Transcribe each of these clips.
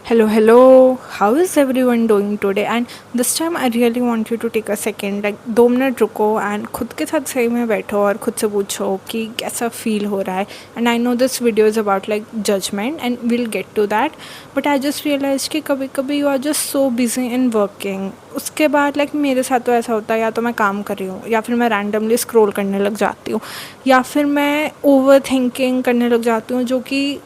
Hello. How is everyone doing today? And this time I really want you to take a second, like 2 minute रुको and खुद के साथ सही में बैठो और खुद से पूछो कि कैसा फील हो रहा है. And I know this video is about like judgment and we'll get to that. But I just realized कि कभी कभी you are just so busy in working. उसके बाद लाइक मेरे साथ तो ऐसा होता है, या तो मैं काम कर रही हूँ या फिर मैं रैंडमली स्क्रॉल करने लग जाती हूँ या फिर मैं ओवर थिंकिंग करने लग जाती हूँ जो कि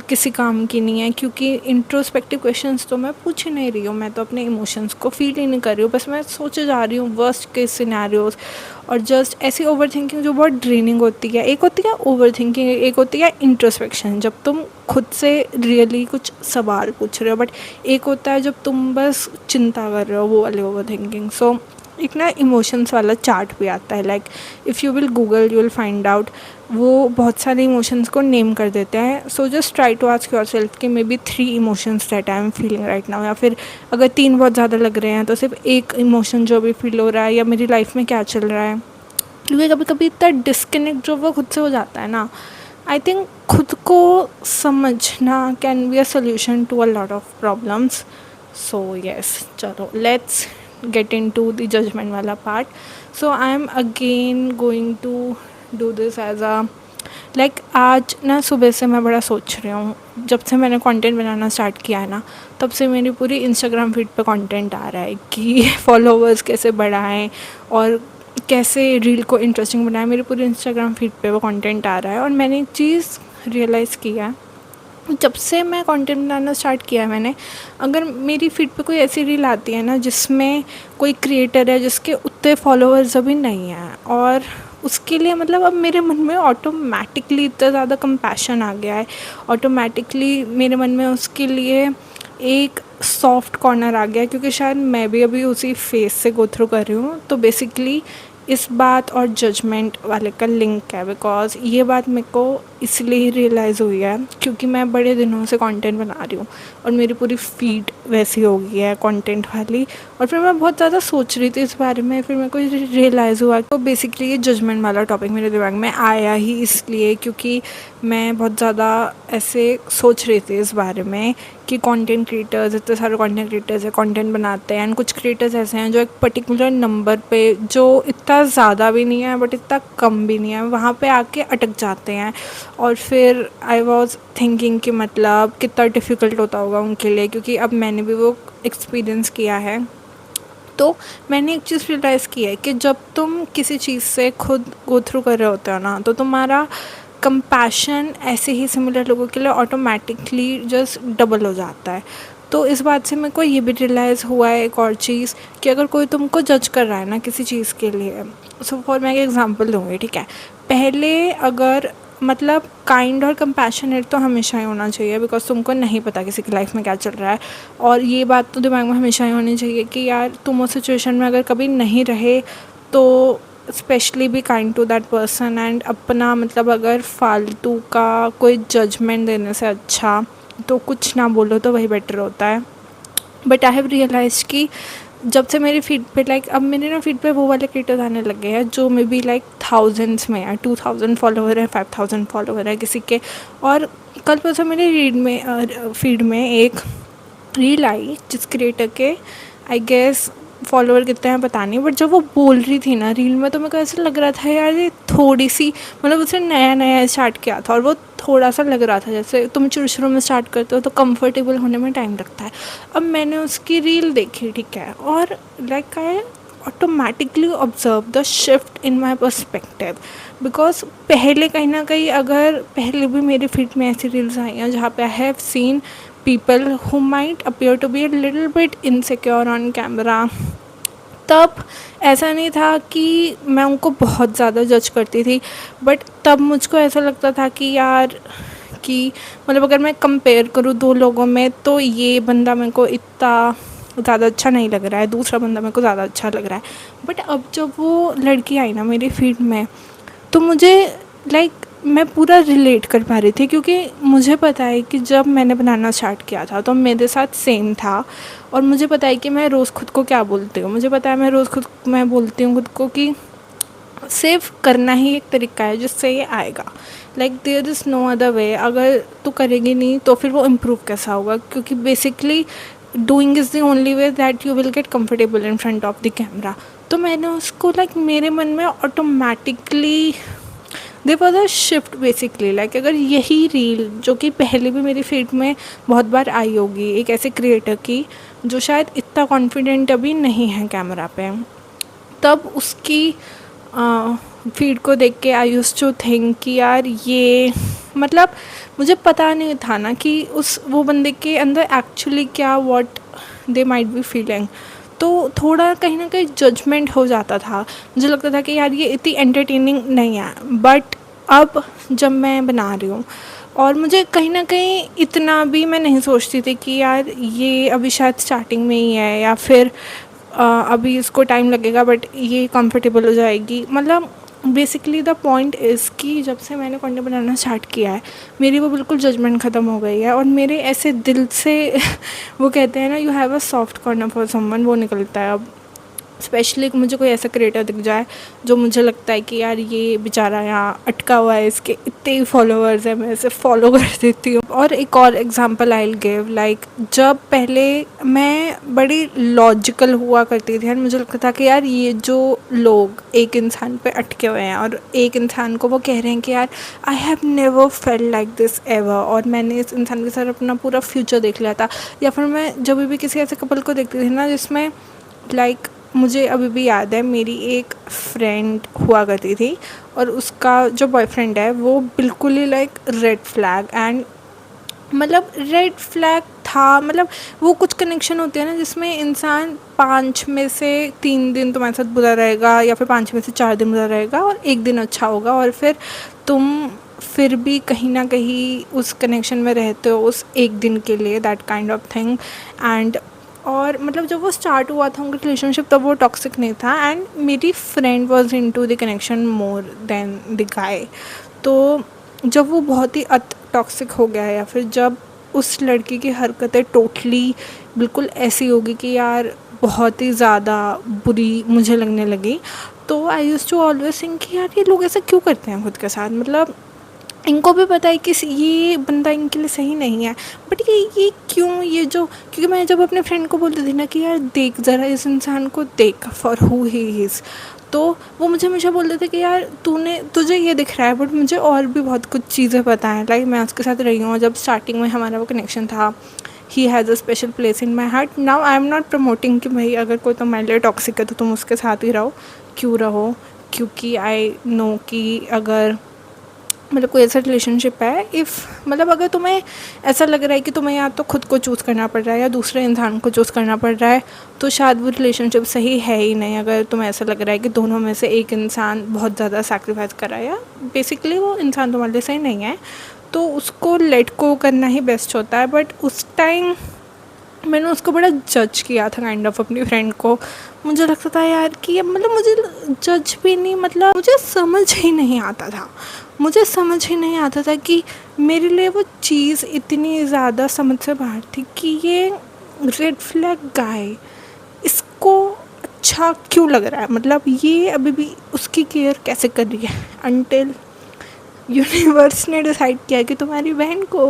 किसी काम की नहीं है, क्योंकि इंट्रोस्पेक्टिव क्वेश्चंस तो मैं पूछ ही नहीं रही हूँ. मैं तो अपने इमोशंस को फील ही नहीं कर रही हूँ, बस मैं सोचे जा रही हूँ वर्स्ट केस सिनेरियोज. और जस्ट ऐसी ओवर थिंकिंग जो बहुत ड्रेनिंग होती है. एक होती है ओवर थिंकिंग, एक होती है इंट्रोस्पेक्शन जब तुम खुद से रियली कुछ सवाल पूछ रहे हो, बट एक होता है जब तुम बस चिंता कर रहे हो, वो वाले ओवर थिंकिंग. सो एक ना इमोशंस वाला चार्ट भी आता है, like if you will Google you will find out. वो बहुत सारे इमोशंस को नेम कर देते हैं. So just try to ask yourself कि maybe 3 emotions that I am feeling right now, या फिर अगर 3 बहुत ज़्यादा लग रहे हैं तो सिर्फ एक इमोशन जो भी फील हो रहा है, या मेरी लाइफ में क्या चल रहा है. क्योंकि कभी कभी इतना डिस्कनेक्ट जो वो खुद से हो जाता है ना. आई थिंक खुद को समझना can be a solution to a lot of problems. So yes, चलो let's get into the judgment वाला part. So I am again going to do this as a like आज ना सुबह से मैं बड़ा सोच रही हूँ. जब से मैंने कंटेंट बनाना स्टार्ट किया है ना, तब से मेरी पूरी इंस्टाग्राम फीड पे कंटेंट आ रहा है कि फॉलोवर्स कैसे बढ़ाएं और कैसे रील को इंटरेस्टिंग बनाएं. मेरी पूरी इंस्टाग्राम फीड पे वो कंटेंट आ रहा है. और मैंने एक चीज़ रियलाइज़ किया जब से मैं कंटेंट बनाना स्टार्ट किया है मैंने, अगर मेरी फीड पे कोई ऐसी रील आती है ना जिसमें कोई क्रिएटर है जिसके उतने फॉलोअर्स अभी नहीं हैं, और उसके लिए मतलब अब मेरे मन में ऑटोमेटिकली इतना ज़्यादा कंपैशन आ गया है. ऑटोमेटिकली मेरे मन में उसके लिए एक सॉफ्ट कॉर्नर आ गया है, क्योंकि शायद मैं भी अभी उसी फेस से गो थ्रू कर रही हूँ. तो बेसिकली इस बात और जजमेंट वाले का लिंक है, बिकॉज़ ये बात मेरे को इसलिए ही रियलाइज़ हुई है क्योंकि मैं बड़े दिनों से कंटेंट बना रही हूँ और मेरी पूरी फीड वैसी हो गई है कंटेंट वाली. और फिर मैं बहुत ज़्यादा सोच रही थी इस बारे में, फिर मेरे को रियलाइज़ हुआ. तो बेसिकली ये जजमेंट वाला टॉपिक मेरे दिमाग में आया ही इसलिए क्योंकि मैं बहुत ज़्यादा ऐसे सोच रही थी इस बारे में कि कंटेंट क्रिएटर्स, इतने सारे कंटेंट क्रिएटर्स है, कंटेंट बनाते हैं. एंड कुछ क्रिएटर्स ऐसे हैं जो एक पर्टिकुलर नंबर पे, जो इतना ज़्यादा भी नहीं है बट इतना कम भी नहीं है, वहाँ पे आके अटक जाते हैं. और फिर आई वॉज थिंकिंग कि मतलब कितना डिफ़िकल्ट होता होगा उनके लिए, क्योंकि अब मैंने भी वो एक्सपीरियंस किया है. तो मैंने एक चीज़ रियलाइज़ की है कि जब तुम किसी चीज़ से खुद गो थ्रू कर रहे होते हो ना, तो तुम्हारा कंपैशन ऐसे ही सिमिलर लोगों के लिए ऑटोमेटिकली जस्ट डबल हो जाता है. तो इस बात से मेरे को ये भी रियलाइज़ हुआ है एक और चीज़ कि अगर कोई तुमको जज कर रहा है ना किसी चीज़ के लिए, सो फॉर मैं एक एग्जांपल दूँगी, ठीक है. पहले अगर मतलब काइंड और कंपैशनेट तो हमेशा ही होना चाहिए, बिकॉज तुमको नहीं पता किसी की लाइफ में क्या चल रहा है. और ये बात तो दिमाग में हमेशा ही होनी चाहिए कि यार तुम उस सिचुएशन में अगर कभी नहीं रहे तो specially be kind to that person. And अपना मतलब अगर फालतू का कोई जजमेंट देने से अच्छा तो कुछ ना बोलो तो वही बेटर होता है. बट आई हैव रियलाइज कि जब से मेरी फीड पे लाइक अब मेरे ना फीड पे वो वाले क्रिएटर्स आने लगे हैं जो मे बी लाइक थाउजेंड्स में है, 2000 फॉलोवर है, 5000 फॉलोवर है किसी के. और कल परसों मेरे फीड में एक रील आई जिस क्रिएटर के आई गेस फॉलोवर कितने हैं पता नहीं, बट जब वो बोल रही थी ना रील में, तो मेरे को ऐसा लग रहा था यार ये थोड़ी सी, मतलब उसने नया नया स्टार्ट किया था और वो थोड़ा सा लग रहा था जैसे तुम शुरू शुरू में स्टार्ट करते हो तो कंफर्टेबल होने में टाइम लगता है. अब मैंने उसकी रील देखी, ठीक है, और like I automatically observe the shift in my perspective. Because पहले कहीं ना कहीं अगर पहले भी मेरी फीड में ऐसी रील्स आई हैं जहाँ पे I have seen people who might appear to be a little bit insecure on camera, तब ऐसा नहीं था कि मैं उनको बहुत ज़्यादा जज करती थी, बट तब मुझको ऐसा लगता था कि यार कि मतलब अगर मैं कंपेयर करूँ 2 लोगों में तो ये बंदा मेरे को इतना ज़्यादा अच्छा नहीं लग रहा है, दूसरा बंदा मेरे को ज़्यादा अच्छा लग रहा है. बट अब जब वो लड़की आई ना मेरी फीड में, तो मुझे लाइक मैं पूरा रिलेट कर पा रही थी, क्योंकि मुझे पता है कि जब मैंने बनाना स्टार्ट किया था तो मेरे साथ सेम था. और मुझे पता है कि मैं रोज़ खुद को क्या बोलती हूँ. मुझे पता है मैं रोज़ मैं बोलती हूँ खुद को कि सेव करना ही एक तरीका है जिससे ये आएगा। Like there is no other way. अगर तू करेगी नहीं तो फिर वो इम्प्रूव कैसा होगा, क्योंकि basically doing is the only way that you will get comfortable in front of the camera. तो मैंने उसको लाइक मेरे मन में automatically there was a shift basically. Like अगर यही रील जो कि पहले भी मेरी फीड में बहुत बार आई होगी एक ऐसे क्रिएटर की जो शायद इतना कॉन्फिडेंट अभी नहीं है कैमरा पे, तब उसकी फीड को देख के आई यूज्ड टू थिंक कि यार ये मतलब मुझे पता नहीं था ना कि उस वो बंदे के अंदर एक्चुअली क्या what they might be feeling. तो थोड़ा कहीं ना कहीं जजमेंट हो जाता था। मुझे लगता था कि यार ये इतनी एंटरटेनिंग नहीं है। बट अब जब मैं बना रही हूँ और मुझे कहीं ना कहीं इतना भी मैं नहीं सोचती थी कि यार ये अभी शायद स्टार्टिंग में ही है या फिर अभी इसको टाइम लगेगा बट ये कंफर्टेबल हो जाएगी। मतलब बेसिकली द पॉइंट इज़ कि जब से मैंने कंटेंट बनाना स्टार्ट किया है मेरी वो बिल्कुल जजमेंट ख़त्म हो गई है और मेरे ऐसे दिल से वो कहते हैं ना you have a soft corner for someone, वो निकलता है अब। स्पेशली मुझे कोई ऐसा क्रिएटर दिख जाए जो मुझे लगता है कि यार ये बेचारा यहाँ अटका हुआ है, इसके इतने ही फॉलोअर्स हैं, मैं इसे फॉलो कर देती हूँ। और एक और example I will give. Like जब पहले मैं बड़ी लॉजिकल हुआ करती थी और मुझे लगता था कि यार ये जो लोग एक इंसान पे अटके हुए हैं और एक इंसान को वो कह रहे हैं कि यार I have never felt like this ever, और मैंने इस इंसान के साथ अपना पूरा फ्यूचर देख लिया था। या फिर मैं जब भी किसी ऐसे कपल को देखती थी ना जिसमें लाइक मुझे अभी भी याद है मेरी एक फ्रेंड हुआ करती थी और उसका जो बॉयफ्रेंड है वो बिल्कुल ही लाइक रेड फ्लैग एंड मतलब रेड फ्लैग था। मतलब वो कुछ कनेक्शन होते हैं ना जिसमें इंसान 5 में से 3 दिन तुम्हारे साथ बुरा रहेगा या फिर 5 में से 4 दिन बुरा रहेगा और एक दिन अच्छा होगा, और फिर तुम फिर भी कहीं ना कहीं उस कनेक्शन में रहते हो उस एक दिन के लिए, that kind of thing. And और मतलब जब वो स्टार्ट हुआ था उनका रिलेशनशिप तब वो टॉक्सिक नहीं था एंड मेरी friend was into the connection more than the guy. तो जब वो बहुत ही टॉक्सिक हो गया है या फिर जब उस लड़की की हरकतें टोटली बिल्कुल ऐसी होगी कि यार बहुत ही ज़्यादा बुरी मुझे लगने लगी, तो आई यूज़ टू ऑलवेज थिंक कि यार ये लोग ऐसा क्यों करते हैं खुद के साथ। मतलब इनको भी पता है कि ये बंदा इनके लिए सही नहीं है, बट ये क्यों, ये जो क्योंकि मैं जब अपने फ्रेंड को बोलती थी ना कि यार देख ज़रा इस इंसान को देख फॉर हु ही इज़, तो वो मुझे हमेशा बोलते थे कि यार तुझे ये दिख रहा है बट मुझे और भी बहुत कुछ चीज़ें पता हैं। लाइक मैं उसके साथ रही हूँ जब स्टार्टिंग में हमारा वो कनेक्शन था। He has a special place in my heart. Now I am not promoting कि भाई अगर कोई तुम्हारे लिए टॉक्सिक है तो तुम उसके साथ ही रहो, क्यों रहो, क्योंकि आई नो कि अगर मतलब कोई ऐसा रिलेशनशिप है इफ़ मतलब अगर तुम्हें ऐसा लग रहा है कि तुम्हें या तो खुद को चूज़ करना पड़ रहा है या दूसरे इंसान को चूज़ करना पड़ रहा है तो शायद वो रिलेशनशिप सही है ही नहीं। अगर तुम्हें ऐसा लग रहा है कि दोनों में से एक इंसान बहुत ज़्यादा सैक्रिफाइस कर रहा है या बेसिकली वो इंसान तुम्हारे लिए सही नहीं है तो उसको लेट को करना ही बेस्ट होता है। बट उस टाइम मैंने उसको बड़ा जज किया था काइंड ऑफ अपनी फ्रेंड को। मुझे लगता था यार कि मतलब मुझे जज भी नहीं, मतलब मुझे समझ ही नहीं आता था, मुझे समझ ही नहीं आता था कि मेरे लिए वो चीज़ इतनी ज़्यादा समझ से बाहर थी कि ये रेड फ्लैग गाय इसको अच्छा क्यों लग रहा है। मतलब ये अभी भी उसकी केयर कैसे कर रही है अनटिल यूनिवर्स ने डिसाइड किया कि तुम्हारी बहन को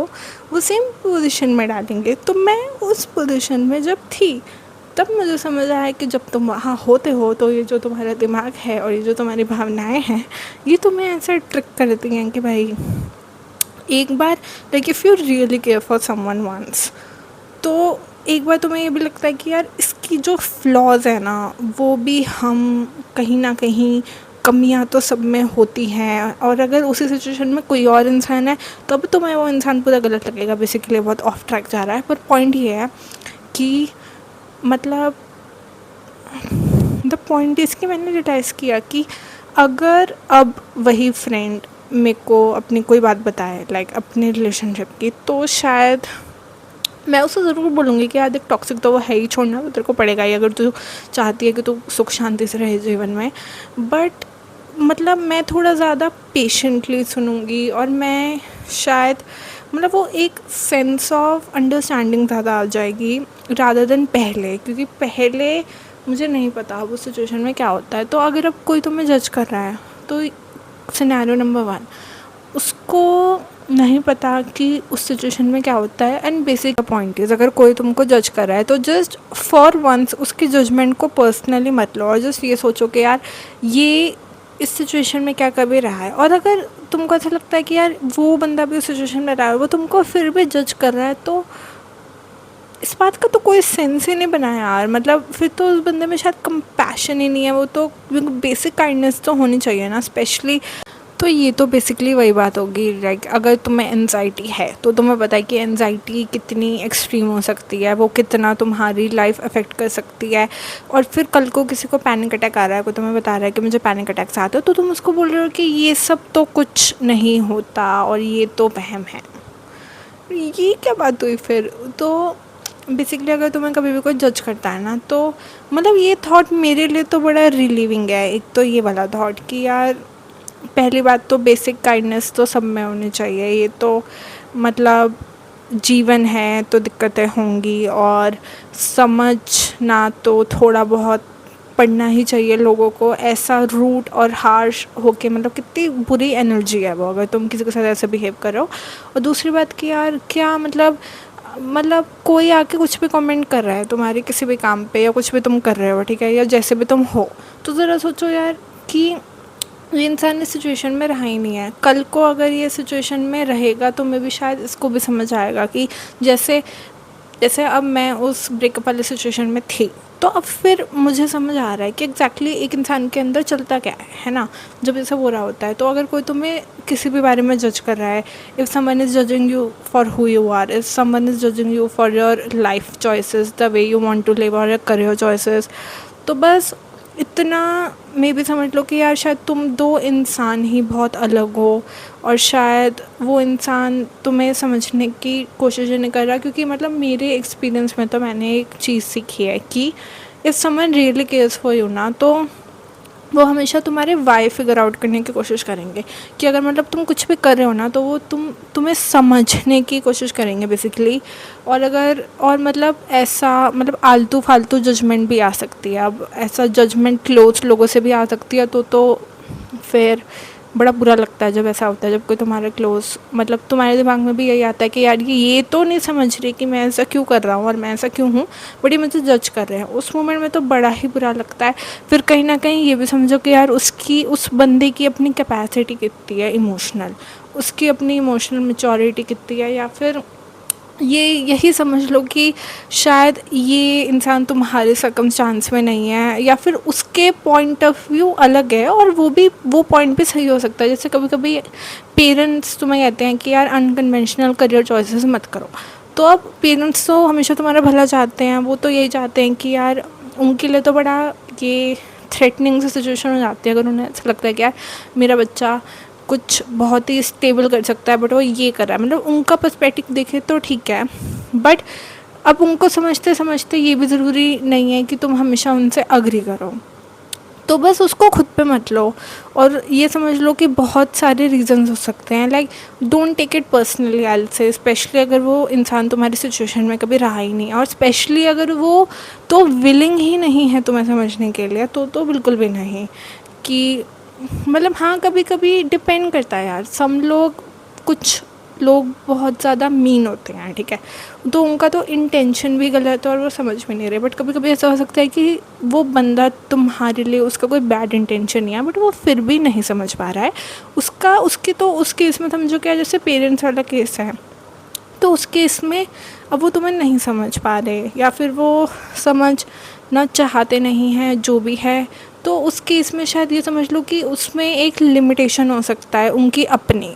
वो सेम पोजीशन में डालेंगे। तो मैं उस पोजीशन में जब थी तब मुझे समझ आया कि जब तुम वहाँ होते हो तो ये जो तुम्हारा दिमाग है और ये जो तुम्हारी भावनाएं हैं ये तुम्हें ऐसे ट्रिक करती हैं कि भाई एक बार like if you really care for someone once तो एक बार तुम्हें ये भी लगता है कि यार इसकी जो फ्लॉज़ है ना वो भी हम कहीं ना कहीं कमियां तो सब में होती हैं, और अगर उसी सिचुएशन में कोई और इंसान है तब तुम्हें वो इंसान पूरा गलत लगेगा। बेसिकली बहुत ऑफ ट्रैक जा रहा है पर पॉइंट ये है कि मतलब द पॉइंट इज़ कि मैंने रियलाइज़ किया कि अगर अब वही फ्रेंड मेरे को अपनी कोई बात बताए लाइक अपने रिलेशनशिप की तो शायद मैं उससे ज़रूर बोलूँगी कि यार देख टॉक्सिक तो वो है ही, छोड़ना तो तेरे को पड़ेगा ही अगर तू चाहती है कि तू सुख शांति से रहे जीवन में। बट मतलब मैं थोड़ा ज़्यादा पेशेंटली सुनूँगी और मैं शायद मतलब वो एक सेंस ऑफ अंडरस्टैंडिंग ज़्यादा आ जाएगी रादर देन पहले, क्योंकि पहले मुझे नहीं पता अब उस सिचुएशन में क्या होता है। तो अगर अब कोई तुम्हें जज कर रहा है तो सिनेरियो नंबर 1, उसको नहीं पता कि उस सिचुएशन में क्या होता है। एंड बेसिक पॉइंट इज़, अगर कोई तुमको जज कर रहा है तो जस्ट फॉर वंस उसकी जजमेंट को पर्सनली मत लो और जस्ट ये सोचो कि यार ये इस सिचुएशन में क्या कभी रहा है। और अगर तुमको ऐसा लगता है कि यार वो बंदा भी उस सिचुएशन में रहा है, वो तुमको फिर भी जज कर रहा है, तो इस बात का तो कोई सेंस ही नहीं बना यार। मतलब फिर तो उस बंदे में शायद कंपैशन ही नहीं है। वो तो बेसिक काइंडनेस तो होनी चाहिए ना, स्पेशली। तो ये तो बेसिकली वही बात होगी, लाइक अगर तुम्हें एनजाइटी है तो तुम्हें पता है कि एनजाइटी कितनी एक्सट्रीम हो सकती है, वो कितना तुम्हारी लाइफ अफेक्ट कर सकती है। और फिर कल को किसी को पैनिक अटैक आ रहा है, कोई तुम्हें बता रहा है कि मुझे पैनिक अटैक्स आते हो, तो तुम उसको बोल रहे हो कि ये सब तो कुछ नहीं होता और ये तो वहम है। ये क्या बात हुई फिर? तो बेसिकली अगर तुम्हें कभी भी कोई जज करता है ना, तो मतलब ये थॉट मेरे लिए तो बड़ा रिलीविंग है। एक तो ये वाला थॉट कि यार पहली बात तो बेसिक काइंडनेस तो सब में होनी चाहिए। ये तो मतलब जीवन है तो दिक्कतें होंगी, और समझना तो थोड़ा बहुत पढ़ना ही चाहिए लोगों को। ऐसा रूट और हार्श होके, मतलब कितनी बुरी एनर्जी है वो अगर तुम किसी के साथ ऐसे बिहेव कर रहे हो। और दूसरी बात कि यार क्या मतलब कोई आके कुछ भी कमेंट कर रहा है तुम्हारे किसी भी काम पे, या कुछ भी तुम कर रहे हो, ठीक है, या जैसे भी तुम हो, तो ज़रा सोचो यार कि ये इंसान इस सिचुएशन में रहा ही नहीं है। कल को अगर ये सिचुएशन में रहेगा तो मैं भी शायद इसको भी समझ आएगा कि जैसे जैसे अब मैं उस ब्रेकअप वाली सिचुएशन में थी, तो अब फिर मुझे समझ आ रहा है कि एग्जैक्टली एक इंसान के अंदर चलता क्या है ना, जब ये सब हो रहा होता है। तो अगर कोई तुम्हें किसी भी बारे में जज कर रहा है, if someone is judging you for who you are, if someone is judging you for your life choices, the way you want to live और योर करियर चॉइसेस, तो बस इतना मे भी समझ लो कि यार शायद तुम दो इंसान ही बहुत अलग हो, और शायद वो इंसान तुम्हें समझने की कोशिश नहीं कर रहा। क्योंकि मतलब मेरे एक्सपीरियंस में तो मैंने एक चीज़ सीखी है कि if someone really cares for you ना, तो वो हमेशा तुम्हारे वाई फिगर आउट करने की कोशिश करेंगे कि अगर मतलब तुम कुछ भी कर रहे हो ना, तो वो तुम्हें समझने की कोशिश करेंगे बेसिकली। और मतलब ऐसा मतलब आलतू फालतू जजमेंट भी आ सकती है। अब ऐसा जजमेंट क्लोज लोगों से भी आ सकती है, तो फिर बड़ा बुरा लगता है जब ऐसा होता है, जब कोई तुम्हारे क्लोज, मतलब तुम्हारे दिमाग में भी यही आता है कि यार ये तो नहीं समझ रही कि मैं ऐसा क्यों कर रहा हूँ और मैं ऐसा क्यों हूँ, बट ये मुझे जज कर रहे हैं। उस मोमेंट में तो बड़ा ही बुरा लगता है। फिर कहीं ना कहीं ये भी समझो कि यार उस बंदे की अपनी कैपेसिटी कितनी है इमोशनल, उसकी अपनी इमोशनल मैच्योरिटी कितनी है, या फिर यही समझ लो कि शायद ये इंसान तुम्हारे सर्कमस्टांस में नहीं है, या फिर उसके पॉइंट ऑफ व्यू अलग है, और वो पॉइंट भी सही हो सकता है। जैसे कभी कभी पेरेंट्स तुम्हें कहते हैं कि यार अनकन्वेंशनल करियर चॉइसेस मत करो, तो अब पेरेंट्स तो हमेशा तुम्हारा भला चाहते हैं। वो तो यही चाहते हैं कि यार उनके लिए तो बड़ा ये थ्रेटनिंग सी सिचुएशन हो जाती है अगर उन्हें ऐसा लगता है कि यार मेरा बच्चा कुछ बहुत ही स्टेबल कर सकता है बट वो ये कर रहा है। मतलब उनका पर्सपेक्टिव देखे तो ठीक है, बट अब उनको समझते समझते ये भी ज़रूरी नहीं है कि तुम हमेशा उनसे अग्री करो। तो बस उसको खुद पे मत लो, और ये समझ लो कि बहुत सारे रीज़न्स हो सकते हैं। Like don't take it personally I say, specially अगर वो इंसान तुम्हारी सिचुएशन में कभी रहा ही नहीं, और स्पेशली अगर वो तो विलिंग ही नहीं है तुम्हें समझने के लिए, तो बिल्कुल भी नहीं। कि मतलब हाँ, कभी कभी डिपेंड करता है यार। कुछ लोग बहुत ज़्यादा मीन होते हैं, ठीक है, तो उनका तो इंटेंशन भी गलत है और वो समझ में नहीं रहे। बट कभी कभी ऐसा हो सकता है कि वो बंदा तुम्हारे लिए, उसका कोई बैड इंटेंशन नहीं है, बट वो फिर भी नहीं समझ पा रहा है। उस केस में समझो क्या, जैसे पेरेंट्स वाला केस है, तो उस केस में अब वो तुम्हें नहीं समझ पा रहे, या फिर वो समझना चाहते नहीं हैं, जो भी है। तो उस केस में शायद ये समझ लो कि उसमें एक लिमिटेशन हो सकता है उनकी अपनी,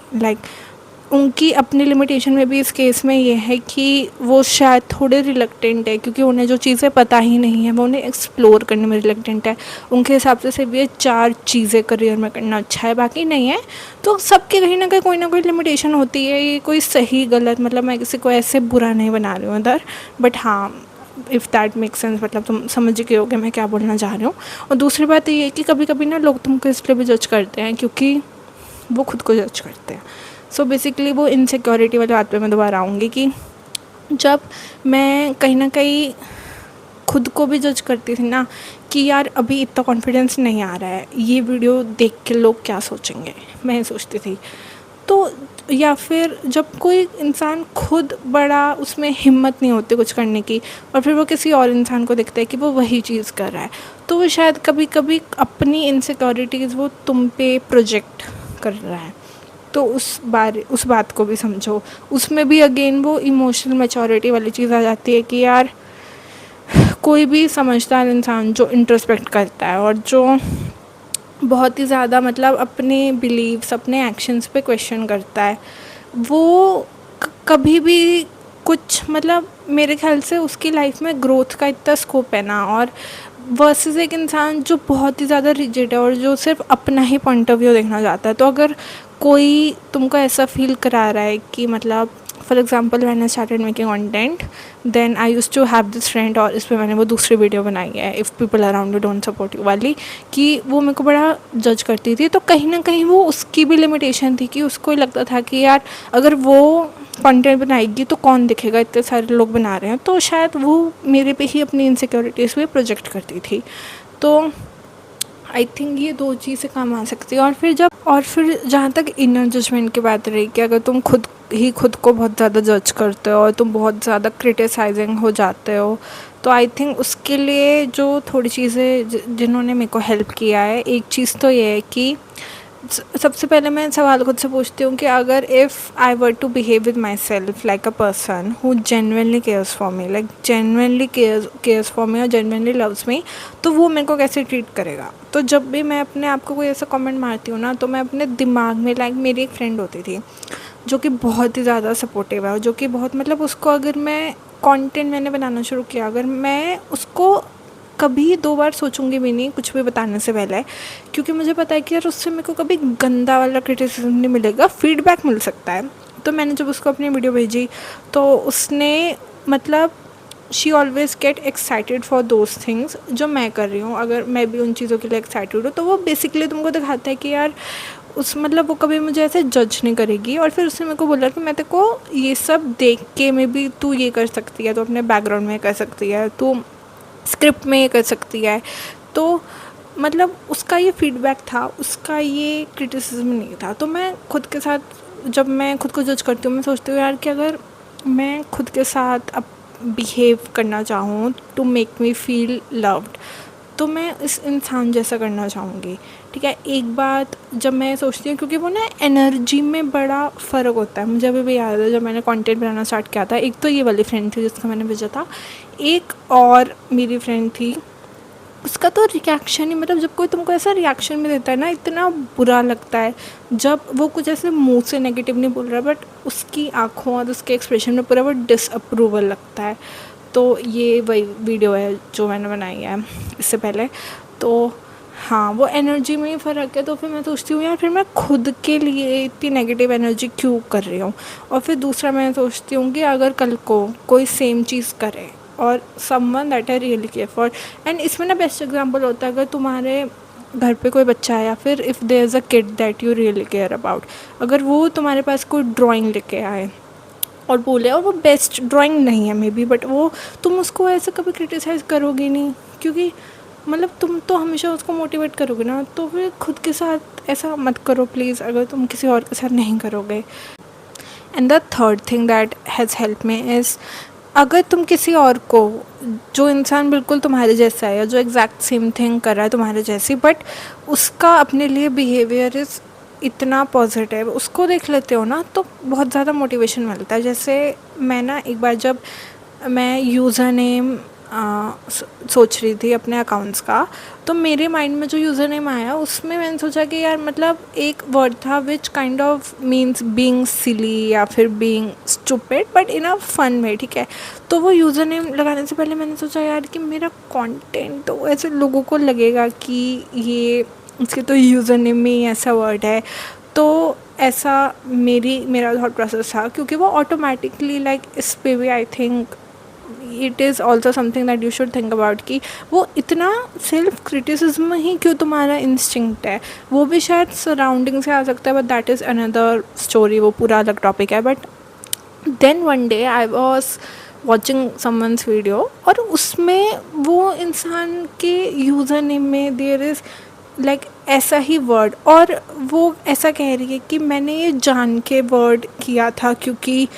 उनकी अपनी लिमिटेशन में भी इस केस में ये है कि वो शायद थोड़े रिलक्टेंट है, क्योंकि उन्हें जो चीज़ें पता ही नहीं है वो उन्हें एक्सप्लोर करने में रिलक्टेंट है। उनके हिसाब से सिर्फ ये 4 चीज़ें करियर में करना अच्छा है, बाकी नहीं है। तो सबके कहीं ना कहीं कोई ना कोई लिमिटेशन होती है। ये कोई सही गलत, मतलब मैं किसी को ऐसे बुरा नहीं बना रही हूँ इधर, बट हाँ, इफ़ दैट मेक सेंस, मतलब तुम समझ गए होगे मैं क्या बोलना चाह रही हूँ। और दूसरी बात ये है कि कभी कभी ना लोग तुमको इसलिए भी जज करते हैं क्योंकि वो खुद को जज करते हैं। सो बेसिकली वो इनसिक्योरिटी वाली बात पे मैं दोबारा आऊँगी कि जब मैं कहीं ना कहीं खुद को भी जज करती थी ना कि यार अभी इतना कॉन्फिडेंस नहीं आ रहा है, ये वीडियो देख के लोग क्या सोचेंगे, मैं ये सोचती थी। तो या फिर जब कोई इंसान खुद बड़ा उसमें हिम्मत नहीं होती कुछ करने की, और फिर वो किसी और इंसान को देखता है कि वो वही चीज़ कर रहा है, तो वो शायद कभी कभी अपनी इनसिक्योरिटीज़ वो तुम पे प्रोजेक्ट कर रहा है। तो उस बात को भी समझो। उसमें भी अगेन वो इमोशनल मैच्योरिटी वाली चीज़ आ जाती है कि यार कोई भी समझदार इंसान जो इंट्रोस्पेक्ट करता है और जो बहुत ही ज़्यादा मतलब अपने बिलीव्स अपने एक्शंस पे क्वेश्चन करता है, वो कभी भी कुछ मतलब मेरे ख्याल से उसकी लाइफ में ग्रोथ का इतना स्कोप है ना। और वर्सेस एक इंसान जो बहुत ही ज़्यादा रिजिड है और जो सिर्फ अपना ही पॉइंट ऑफ व्यू देखना चाहता है। तो अगर कोई तुमको ऐसा फील करा रहा है कि मतलब for example when I started making content, then I used to have this friend, और इस पर मैंने वो दूसरी वीडियो बनाई है if people around you don't support you वाली, कि वो मेरे को बड़ा जज करती थी। तो कहीं ना कहीं वो उसकी भी लिमिटेशन थी कि उसको लगता था कि यार अगर वो कंटेंट बनाएगी तो कौन दिखेगा, इतने सारे लोग बना रहे हैं। तो शायद वो मेरे पे ही अपनी इनसिक्योरिटीज़ पे प्रोजेक्ट करती थी। तो आई थिंक ये दो चीज़ें काम आ सकती है। और फिर जहाँ तक इनर जजमेंट की बात रही कि अगर तुम खुद को बहुत ज़्यादा जज करते हो और तुम बहुत ज़्यादा क्रिटिसाइजिंग हो जाते हो, तो आई थिंक उसके लिए जो थोड़ी चीज़ें जिन्होंने मेरे को हेल्प किया है, एक चीज़ तो ये है कि सबसे पहले मैं सवाल खुद से पूछती हूँ कि अगर if I were to behave with myself like a person who genuinely cares for me, like genuinely cares for me और जेन्युइनली लव्स मी, तो वो मेरे को कैसे ट्रीट करेगा। तो जब भी मैं अपने आप को कोई ऐसा कमेंट मारती हूँ ना, तो मैं अपने दिमाग में लाइक मेरी एक फ्रेंड होती थी जो कि बहुत ही ज़्यादा सपोर्टिव है और जो कि बहुत मतलब उसको अगर मैं कंटेंट मैंने बनाना शुरू किया, अगर मैं उसको कभी 2 बार सोचूंगी भी नहीं कुछ भी बताने से पहले, क्योंकि मुझे पता है कि यार उससे मेरे को कभी गंदा वाला क्रिटिसिज्म नहीं मिलेगा, फीडबैक मिल सकता है। तो मैंने जब उसको अपनी वीडियो भेजी तो उसने मतलब she always get excited for those things जो मैं कर रही हूँ। अगर मैं भी उन चीज़ों के लिए एक्साइटेड हूँ तो वो बेसिकली तुमको दिखाता है कि यार उस मतलब वो कभी मुझे ऐसे जज नहीं करेगी। और फिर उसने मेरे को बोला कि मैं तेरे को ये सब देख के में भी तू ये कर सकती है, तो अपने बैकग्राउंड में कर सकती है, तो स्क्रिप्ट में ये कर सकती है। तो मतलब उसका ये फीडबैक था, उसका ये क्रिटिसिज्म नहीं था। तो मैं खुद के साथ जब मैं खुद को जज करती हूँ, मैं सोचती हूँ यार कि अगर मैं खुद के साथ अब बिहेव करना चाहूँ to make me feel loved, तो मैं इस इंसान जैसा करना चाहूँगी। ठीक है, एक बात जब मैं सोचती हूँ, क्योंकि वो ना एनर्जी में बड़ा फ़र्क होता है। मुझे अभी भी याद है जब मैंने कंटेंट बनाना स्टार्ट किया था, एक तो ये वाली फ्रेंड थी जिसका मैंने भेजा था, एक और मेरी फ्रेंड थी, उसका तो रिएक्शन ही मतलब जब कोई तुमको ऐसा रिएक्शन भी देता है ना, इतना बुरा लगता है। जब वो कुछ ऐसे मुंह से नेगेटिव नहीं बोल रहा, बट उसकी आँखों और उसके एक्सप्रेशन में पूरा वो डिसअप्रूवल लगता है। तो ये वही वीडियो है जो मैंने बनाई है इससे पहले। तो हाँ, वो एनर्जी में ही फ़र्क है। तो फिर मैं सोचती हूँ यार फिर मैं खुद के लिए इतनी नेगेटिव एनर्जी क्यों कर रही हूँ। और फिर दूसरा मैं सोचती हूँ कि अगर कल को कोई सेम चीज़ करे और someone that I really care for, and इसमें ना बेस्ट एग्जांपल होता है अगर तुम्हारे घर पे कोई बच्चा है या फिर if there is a kid that you really care about, अगर वो तुम्हारे पास कोई ड्राइंग लेके आए और बोले, और वो बेस्ट ड्राइंग नहीं है मे बी, बट वो तुम उसको ऐसे कभी क्रिटिसाइज़ करोगे नहीं, क्योंकि मतलब तुम तो हमेशा उसको मोटिवेट करोगे ना। तो फिर खुद के साथ ऐसा मत करो प्लीज़, अगर तुम किसी और के साथ नहीं करोगे। And the third thing that has help me is, अगर तुम किसी और को, जो इंसान बिल्कुल तुम्हारे जैसा है या जो एग्जैक्ट सेम थिंग कर रहा है तुम्हारे जैसी, बट उसका अपने लिए बिहेवियर इज़ इतना पॉजिटिव, उसको देख लेते हो ना तो बहुत ज़्यादा मोटिवेशन मिलता है। जैसे मैं ना एक बार जब मैं यूज़र नेम सोच रही थी अपने अकाउंट्स का, तो मेरे माइंड में जो यूज़र नेम आया उसमें मैंने सोचा कि यार मतलब एक वर्ड था which kind of means being silly या फिर being stupid but in a fun में। ठीक है, तो वो यूज़र नेम लगाने से पहले मैंने सोचा यार कि मेरा कंटेंट तो ऐसे लोगों को लगेगा कि ये इसके तो यूज़र नेम में ही ऐसा वर्ड है। तो ऐसा मेरा थॉट प्रोसेस था, क्योंकि वो ऑटोमेटिकली लाइक इस पे भी I think it is also something that you should think about कि वो इतना सेल्फ क्रिटिसिज्म ही क्यों तुम्हारा इंस्टिंक्ट है। वो भी शायद सराउंडिंग से आ सकता है, but that is another story, वो पूरा अलग टॉपिक है। But then one day I was watching someone's video, और उसमें वो इंसान के यूज़र नेम में देयर इज़ लाइक ऐसा ही वर्ड, और वो ऐसा कह रही है कि मैंने ये जान के वर्ड किया था क्योंकि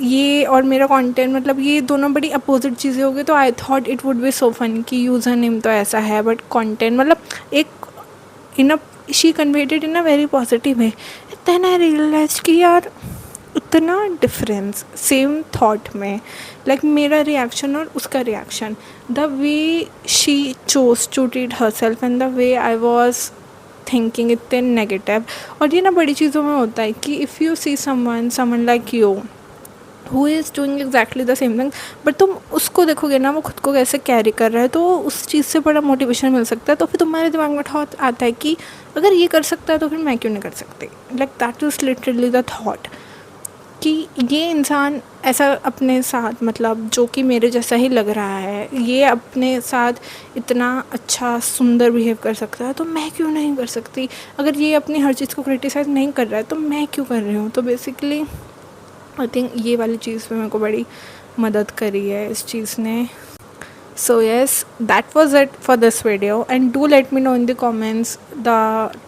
ये और मेरा कंटेंट मतलब ये दोनों बड़ी अपोजिट चीज़ें हो गई। तो I thought it would be so fun कि यूज़र नेम तो ऐसा है बट कंटेंट मतलब एक in a she converted in a very positive way. Then I realise कि यार इतना डिफरेंस सेम थॉट में, लाइक मेरा रिएक्शन और उसका reaction, the way she chose to treat herself and the way I was thinking इतने negative. और ये ना बड़ी चीज़ों में होता है कि if you see someone like you who is doing exactly the same thing, but तुम उसको देखोगे ना वो खुद को कैसे कैरी कर रहा है, तो उस चीज़ से बड़ा मोटिवेशन मिल सकता है। तो फिर तुम्हारे दिमाग में थॉट आता है कि अगर ये कर सकता है तो फिर मैं क्यों नहीं कर सकती। Like that is literally the thought कि ये इंसान ऐसा अपने साथ मतलब जो कि मेरे जैसा ही लग रहा है, ये अपने साथ इतना अच्छा सुंदर बिहेव कर सकता है, तो मैं क्यों नहीं कर सकती। अगर ये अपनी हर चीज़ को क्रिटिसाइज़ नहीं कर रहा है तो मैं क्यों कर रही हूँ। तो बेसिकली आई थिंक ये वाली चीज़ पे मेरे को बड़ी मदद करी है इस चीज़ ने। So yes, that was it for this video, and do let me know in the comments the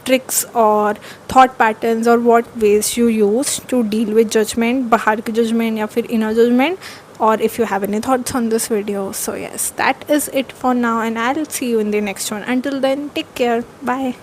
tricks or thought patterns or what ways you use to deal with judgment, bahar ki judgment या फिर inner judgment, or if you have any thoughts on this video. So yes, that is it for now, and I'll see you in the next one. Until then, take care. Bye.